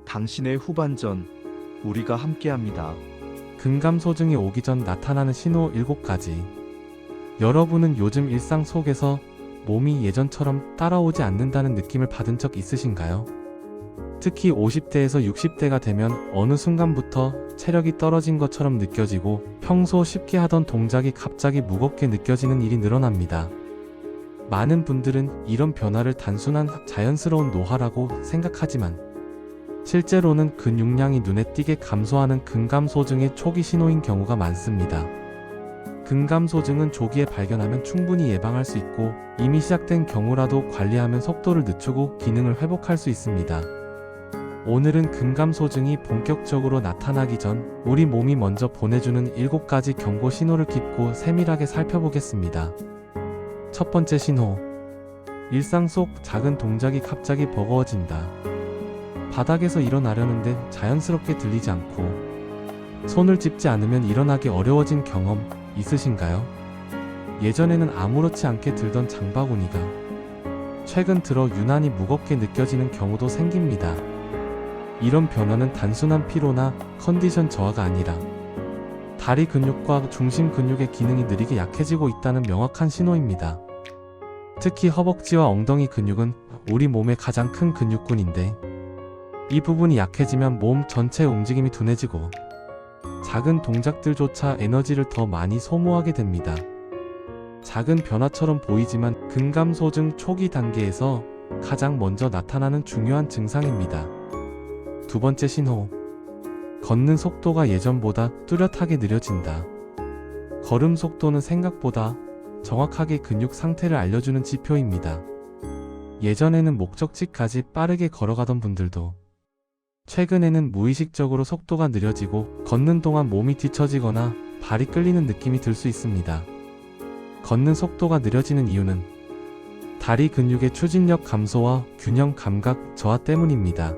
당신의 후반전, 우리가 함께합니다. 근감소증이 오기 전 나타나는 신호 7가지. 여러분은 요즘 일상 속에서 몸이 예전처럼 따라오지 않는다는 느낌을 받은 적 있으신가요? 특히 50대에서 60대가 되면 어느 순간부터 체력이 떨어진 것처럼 느껴지고 평소 쉽게 하던 동작이 갑자기 무겁게 느껴지는 일이 늘어납니다. 많은 분들은 이런 변화를 단순한 자연스러운 노화라고 생각하지만 실제로는 근육량이 눈에 띄게 감소하는 근감소증의 초기 신호인 경우가 많습니다. 근감소증은 조기에 발견하면 충분히 예방할 수 있고 이미 시작된 경우라도 관리하면 속도를 늦추고 기능을 회복할 수 있습니다. 오늘은 근감소증이 본격적으로 나타나기 전 우리 몸이 먼저 보내주는 7가지 경고 신호를 깊고 세밀하게 살펴보겠습니다. 첫 번째 신호. 일상 속 작은 동작이 갑자기 버거워진다. 바닥에서 일어나려는데 자연스럽게 들리지 않고 손을 찝지 않으면 일어나기 어려워진 경험 있으신가요? 예전에는 아무렇지 않게 들던 장바구니가 최근 들어 유난히 무겁게 느껴지는 경우도 생깁니다. 이런 변화는 단순한 피로나 컨디션 저하가 아니라 다리 근육과 중심 근육의 기능이 느리게 약해지고 있다는 명확한 신호입니다. 특히 허벅지와 엉덩이 근육은 우리 몸의 가장 큰 근육군인데 이 부분이 약해지면 몸 전체의 움직임이 둔해지고 작은 동작들조차 에너지를 더 많이 소모하게 됩니다. 작은 변화처럼 보이지만 근감소증 초기 단계에서 가장 먼저 나타나는 중요한 증상입니다. 두 번째 신호. 걷는 속도가 예전보다 뚜렷하게 느려진다. 걸음 속도는 생각보다 정확하게 근육 상태를 알려주는 지표입니다. 예전에는 목적지까지 빠르게 걸어가던 분들도 최근에는 무의식적으로 속도가 느려지고 걷는 동안 몸이 뒤처지거나 발이 끌리는 느낌이 들 수 있습니다. 걷는 속도가 느려지는 이유는 다리 근육의 추진력 감소와 균형 감각 저하 때문입니다.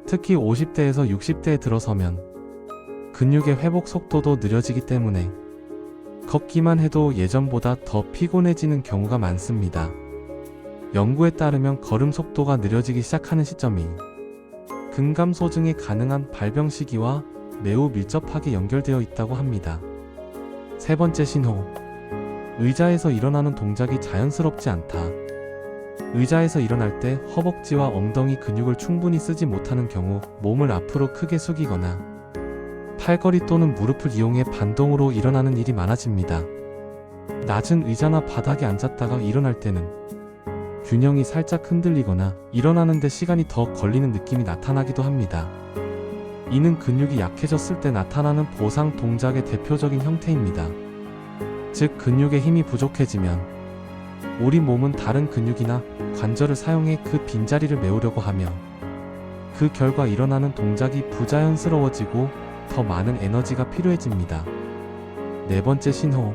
특히 50대에서 60대에 들어서면 근육의 회복 속도도 느려지기 때문에 걷기만 해도 예전보다 더 피곤해지는 경우가 많습니다. 연구에 따르면 걸음 속도가 느려지기 시작하는 시점이 근감소증이 가능한 발병 시기와 매우 밀접하게 연결되어 있다고 합니다. 세 번째 신호. 의자에서 일어나는 동작이 자연스럽지 않다. 의자에서 일어날 때 허벅지와 엉덩이 근육을 충분히 쓰지 못하는 경우 몸을 앞으로 크게 숙이거나 팔걸이 또는 무릎을 이용해 반동으로 일어나는 일이 많아집니다. 낮은 의자나 바닥에 앉았다가 일어날 때는 균형이 살짝 흔들리거나 일어나는데 시간이 더 걸리는 느낌이 나타나기도 합니다. 이는 근육이 약해졌을 때 나타나는 보상 동작의 대표적인 형태입니다. 즉, 근육의 힘이 부족해지면 우리 몸은 다른 근육이나 관절을 사용해 그 빈자리를 메우려고 하며 그 결과 일어나는 동작이 부자연스러워지고 더 많은 에너지가 필요해집니다. 네 번째 신호.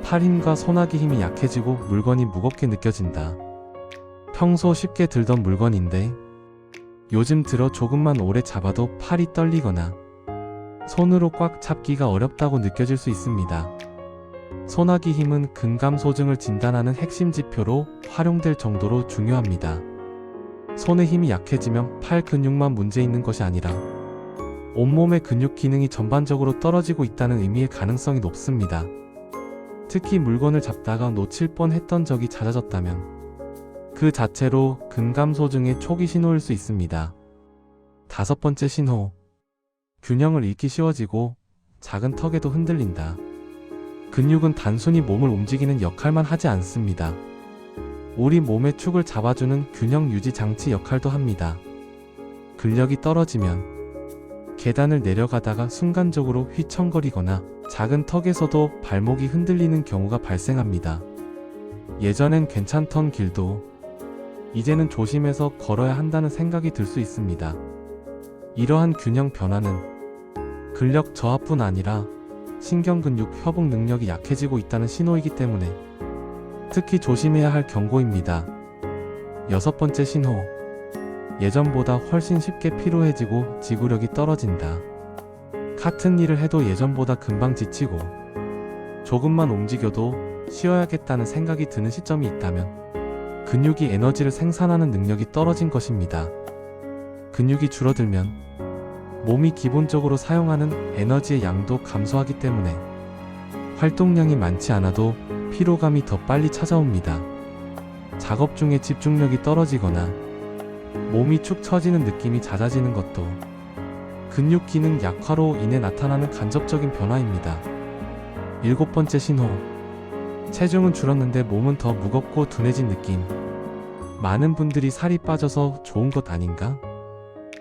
팔 힘과 손아귀 힘이 약해지고 물건이 무겁게 느껴진다. 평소 쉽게 들던 물건인데 요즘 들어 조금만 오래 잡아도 팔이 떨리거나 손으로 꽉 잡기가 어렵다고 느껴질 수 있습니다. 손아귀 힘은 근감소증을 진단하는 핵심 지표로 활용될 정도로 중요합니다. 손의 힘이 약해지면 팔 근육만 문제 있는 것이 아니라 온몸의 근육 기능이 전반적으로 떨어지고 있다는 의미의 가능성이 높습니다. 특히 물건을 잡다가 놓칠 뻔 했던 적이 잦아졌다면 그 자체로 근감소증의 초기 신호일 수 있습니다. 다섯 번째 신호. 균형을 잃기 쉬워지고 작은 턱에도 흔들린다. 근육은 단순히 몸을 움직이는 역할만 하지 않습니다. 우리 몸의 축을 잡아주는 균형 유지 장치 역할도 합니다. 근력이 떨어지면 계단을 내려가다가 순간적으로 휘청거리거나 작은 턱에서도 발목이 흔들리는 경우가 발생합니다. 예전엔 괜찮던 길도 이제는 조심해서 걸어야 한다는 생각이 들 수 있습니다. 이러한 균형 변화는 근력 저하뿐 아니라 신경근육 협응 능력이 약해지고 있다는 신호이기 때문에 특히 조심해야 할 경고입니다. 여섯 번째 신호. 예전보다 훨씬 쉽게 피로해지고 지구력이 떨어진다. 같은 일을 해도 예전보다 금방 지치고 조금만 움직여도 쉬어야겠다는 생각이 드는 시점이 있다면 근육이 에너지를 생산하는 능력이 떨어진 것입니다. 근육이 줄어들면 몸이 기본적으로 사용하는 에너지의 양도 감소하기 때문에 활동량이 많지 않아도 피로감이 더 빨리 찾아옵니다. 작업 중에 집중력이 떨어지거나 몸이 축 처지는 느낌이 잦아지는 것도 근육 기능 약화로 인해 나타나는 간접적인 변화입니다. 7번째 신호. 체중은 줄었는데 몸은 더 무겁고 둔해진 느낌. 많은 분들이 살이 빠져서 좋은 것 아닌가?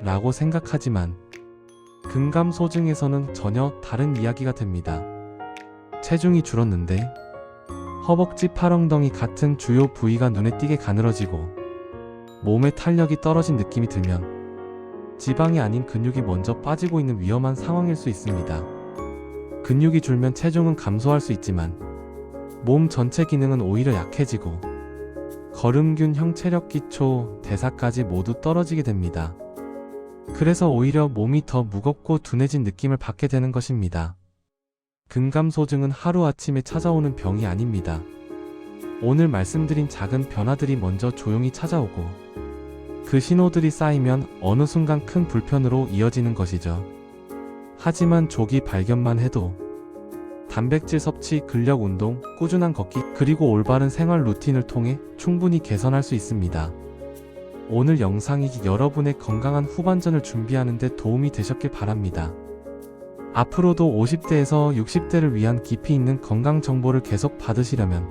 라고 생각하지만 근감소증에서는 전혀 다른 이야기가 됩니다. 체중이 줄었는데 허벅지, 팔엉덩이 같은 주요 부위가 눈에 띄게 가늘어지고 몸의 탄력이 떨어진 느낌이 들면 지방이 아닌 근육이 먼저 빠지고 있는 위험한 상황일 수 있습니다. 근육이 줄면 체중은 감소할 수 있지만 몸 전체 기능은 오히려 약해지고 걸음균형, 체력 기초, 대사까지 모두 떨어지게 됩니다. 그래서 오히려 몸이 더 무겁고 둔해진 느낌을 받게 되는 것입니다. 근감소증은 하루아침에 찾아오는 병이 아닙니다. 오늘 말씀드린 작은 변화들이 먼저 조용히 찾아오고 그 신호들이 쌓이면 어느 순간 큰 불편으로 이어지는 것이죠. 하지만 조기 발견만 해도 단백질 섭취, 근력 운동, 꾸준한 걷기, 그리고 올바른 생활 루틴을 통해 충분히 개선할 수 있습니다. 오늘 영상이 여러분의 건강한 후반전을 준비하는 데 도움이 되셨길 바랍니다. 앞으로도 50대에서 60대를 위한 깊이 있는 건강 정보를 계속 받으시려면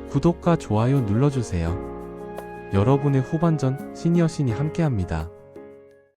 구독과 좋아요 눌러주세요. 여러분의 후반전 시니어신이 함께합니다.